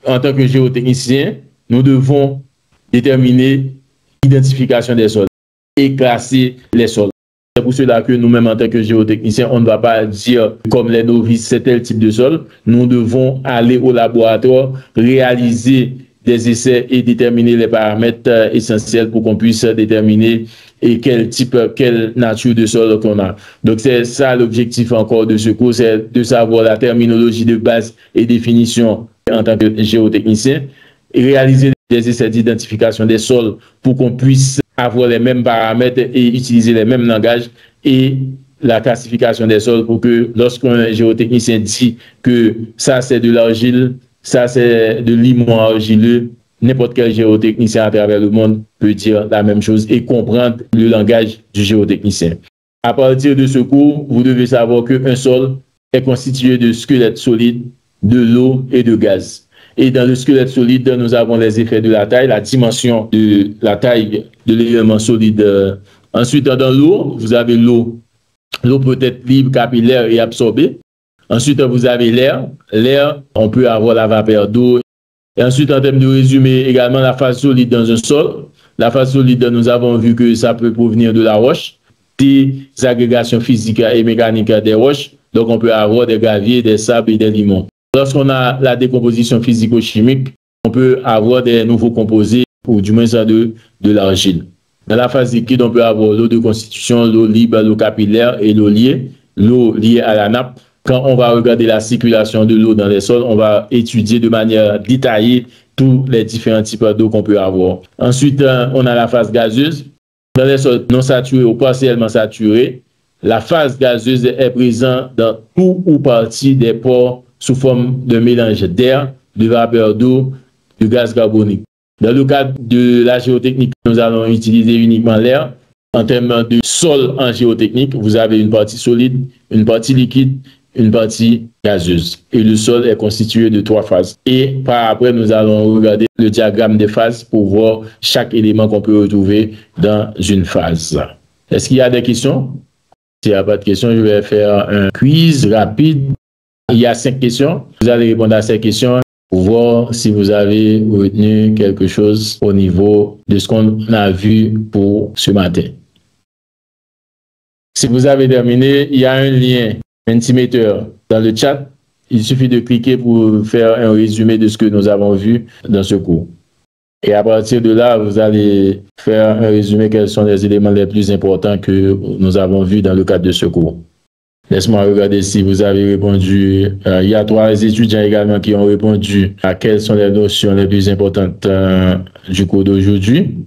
en tant que géotechnicien, nous devons déterminer l'identification des sols et classer les sols. C'est pour cela que nous-mêmes, en tant que géotechniciens, on ne va pas dire comme les novices, c'est tel type de sol. Nous devons aller au laboratoire, réaliser des essais et déterminer les paramètres essentiels pour qu'on puisse déterminer et quel type, quelle nature de sol qu'on a. Donc c'est ça l'objectif encore de ce cours, c'est de savoir la terminologie de base et définition en tant que géotechnicien et réaliser des essais d'identification des sols pour qu'on puisse avoir les mêmes paramètres et utiliser les mêmes langages et la classification des sols pour que lorsqu'un géotechnicien dit que ça c'est de l'argile, ça c'est de limon argileux, n'importe quel géotechnicien à travers le monde peut dire la même chose et comprendre le langage du géotechnicien. À partir de ce cours, vous devez savoir qu'un sol est constitué de squelettes solides, de l'eau et de gaz. Et dans le squelette solide, nous avons les effets de la taille, la dimension de la taille de l'élément solide. Ensuite, dans l'eau, vous avez l'eau. L'eau peut être libre, capillaire et absorbée. Ensuite, vous avez l'air. L'air, on peut avoir la vapeur d'eau. Et ensuite, en termes de résumé, également la phase solide dans un sol. La phase solide, nous avons vu que ça peut provenir de la roche, des agrégations physiques et mécaniques des roches. Donc, on peut avoir des graviers, des sables et des limons. Lorsqu'on a la décomposition physico-chimique, on peut avoir des nouveaux composés, ou du moins ça de l'argile. Dans la phase liquide, on peut avoir l'eau de constitution, l'eau libre, l'eau capillaire et l'eau liée à la nappe. Quand on va regarder la circulation de l'eau dans les sols, on va étudier de manière détaillée tous les différents types d'eau qu'on peut avoir. Ensuite, on a la phase gazeuse. Dans les sols non saturés ou partiellement saturés, la phase gazeuse est présente dans tout ou partie des pores sous forme de mélange d'air, de vapeur d'eau, de gaz carbonique. Dans le cadre de la géotechnique, nous allons utiliser uniquement l'air. En termes de sol en géotechnique, vous avez une partie solide, une partie liquide, une partie gazeuse. Et le sol est constitué de 3 phases. Et par après, nous allons regarder le diagramme des phases pour voir chaque élément qu'on peut retrouver dans une phase. Est-ce qu'il y a des questions? S'il n'y a pas de questions, je vais faire un quiz rapide. Il y a 5 questions. Vous allez répondre à ces questions pour voir si vous avez retenu quelque chose au niveau de ce qu'on a vu pour ce matin. Si vous avez terminé, il y a un lien Mentimeter dans le chat. Il suffit de cliquer pour faire un résumé de ce que nous avons vu dans ce cours. Et à partir de là, vous allez faire un résumé quels sont les éléments les plus importants que nous avons vus dans le cadre de ce cours. Laisse-moi regarder si vous avez répondu. Il y a 3 étudiants également qui ont répondu à quelles sont les notions les plus importantes du cours d'aujourd'hui.